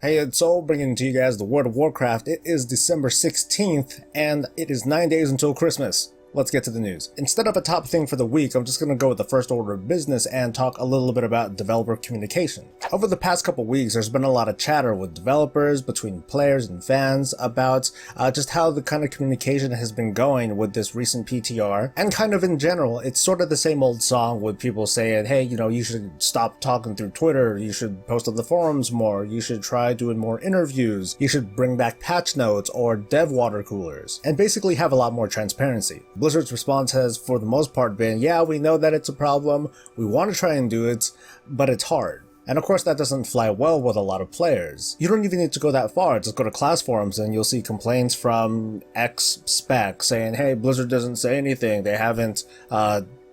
Hey, it's Soul bringing to you guys the World of Warcraft. It is December 16th, and it is 9 days until Christmas. Let's get to the news. Instead of a top thing for the week, I'm just going to go with the first order of business and talk a little bit about developer communication. Over the past couple weeks, there's been a lot of chatter with developers, between players and fans, about just how the kind of communication has been going with this recent PTR, and kind of in general, it's sort of the same old song with people saying, hey, you should stop talking through Twitter, you should post on the forums more, you should try doing more interviews, you should bring back patch notes or dev water coolers, and basically have a lot more transparency. Blizzard's response has, for the most part, been, yeah, we know that it's a problem, we want to try and do it, but it's hard. And of course that doesn't fly well with a lot of players. You don't even need to go that far, just go to class forums and you'll see complaints from X spec saying, hey, Blizzard doesn't say anything, they haven't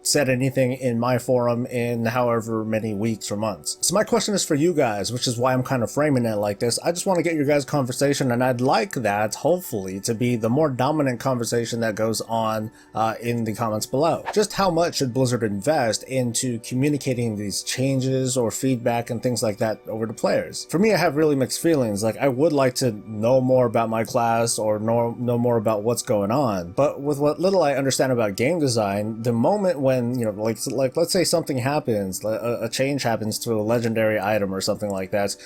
said anything in my forum in however many weeks or months. So my question is for you guys, which is why I'm kind of framing it like this. I just want to get your guys' conversation, and I'd like that, hopefully, to be the more dominant conversation that goes on in the comments below. Just how much should Blizzard invest into communicating these changes or feedback and things like that over to players? For me, I have really mixed feelings. Like, I would like to know more about my class or know more about what's going on, but with what little I understand about game design, the moment when like let's say something happens, a change happens to a legendary item or something like that,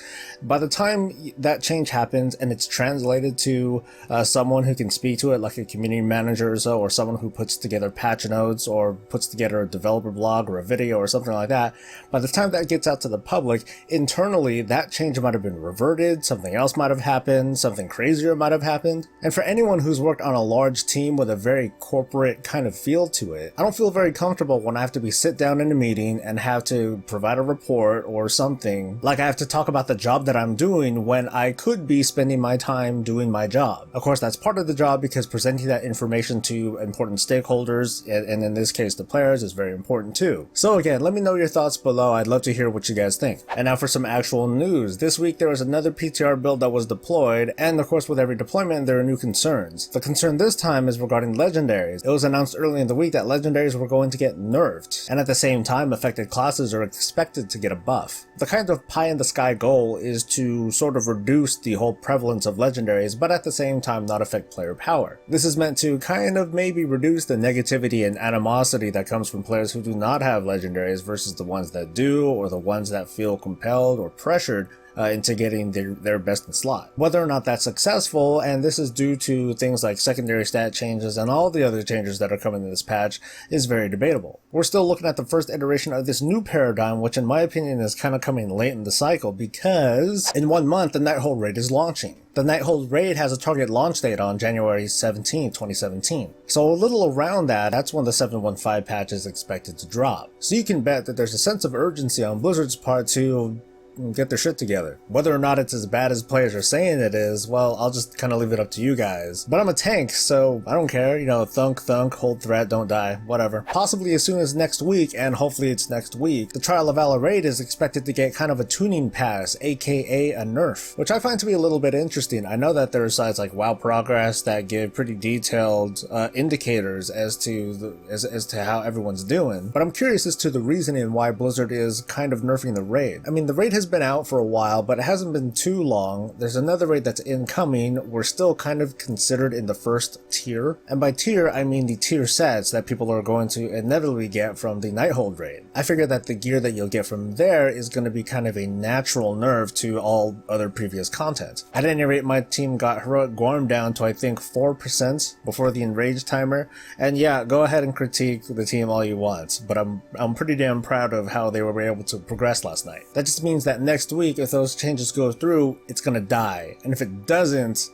by the time that change happens and it's translated to someone who can speak to it, like a community manager or so, or someone who puts together patch notes or puts together a developer blog or a video or something like that, by the time that gets out to the public, internally that change might have been reverted, something else might have happened, something crazier might have happened. And for anyone who's worked on a large team with a very corporate kind of feel to it, I don't feel very comfortable when I have to sit down in a meeting and have to provide a report or something, like I have to talk about the job that I'm doing when I could be spending my time doing my job. Of course, that's part of the job because presenting that information to important stakeholders, and in this case the players, is very important too. So again, let me know your thoughts below. I'd love to hear what you guys think. And now for some actual news. This week there was another PTR build that was deployed, and of course with every deployment there are new concerns. The concern this time is regarding legendaries. It was announced early in the week that legendaries were going to get nerfed, and at the same time affected classes are expected to get a buff. The kind of pie-in-the-sky goal is to sort of reduce the whole prevalence of legendaries, but at the same time not affect player power. This is meant to kind of maybe reduce the negativity and animosity that comes from players who do not have legendaries versus the ones that do, or the ones that feel compelled or pressured into getting their best in slot. Whether or not that's successful, and this is due to things like secondary stat changes and all the other changes that are coming in this patch, is very debatable. We're still looking at the first iteration of this new paradigm, which in my opinion is kind of coming late in the cycle, because in 1 month the Nighthold raid is launching. The Nighthold raid has a target launch date on January 17, 2017. So a little around that's when the 7.15 patch is expected to drop. So you can bet that there's a sense of urgency on Blizzard's part to get their shit together. Whether or not it's as bad as players are saying it is, well, I'll just kind of leave it up to you guys. But I'm a tank, so I don't care, thunk, hold threat, don't die, whatever. Possibly as soon as next week, and hopefully it's next week, the Trial of Valor raid is expected to get kind of a tuning pass, aka a nerf, which I find to be a little bit interesting. I know that there are sites like WoW Progress that give pretty detailed indicators as to how everyone's doing, but I'm curious as to the reasoning why Blizzard is kind of nerfing the raid. I mean, the raid has been out for a while, but it hasn't been too long. There's another raid that's incoming. We're still kind of considered in the first tier, and by tier I mean the tier sets that people are going to inevitably get from the Nighthold raid. I figure that the gear that you'll get from there is going to be kind of a natural nerf to all other previous content. At any rate, my team got Heroic Gorm down to I think 4% before the Enrage timer, and yeah, go ahead and critique the team all you want, but I'm pretty damn proud of how they were able to progress last night. That just means that next week, if those changes go through, it's gonna die. And if it doesn't,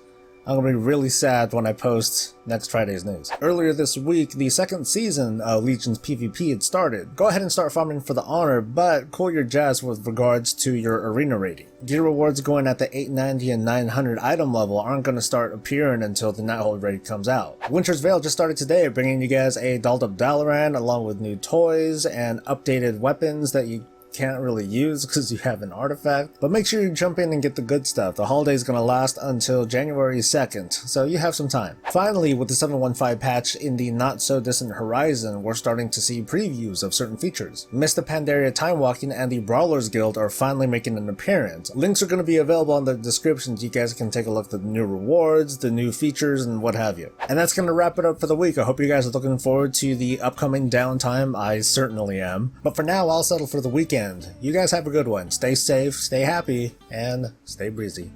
I'm gonna be really sad when I post next Friday's news. Earlier this week, the second season of Legion's PvP had started. Go ahead and start farming for the honor, but cool your jazz with regards to your arena rating. Gear rewards going at the 890 and 900 item level aren't gonna start appearing until the Nighthold raid comes out. Winter's Veil just started today, bringing you guys a dolled up Dalaran along with new toys and updated weapons that you can't really use because you have an artifact, but make sure you jump in and get the good stuff. The holiday is going to last until January 2nd, so you have some time. Finally, with the 7.15 patch in the not so distant horizon, we're starting to see previews of certain features. Mr. Pandaria Timewalking and the Brawlers Guild are finally making an appearance. Links are going to be available in the description so you guys can take a look at the new rewards, the new features, and what have you. And that's going to wrap it up for the week. I hope you guys are looking forward to the upcoming downtime. I certainly am. But for now, I'll settle for the weekend. You guys have a good one. Stay safe, stay happy, and stay breezy.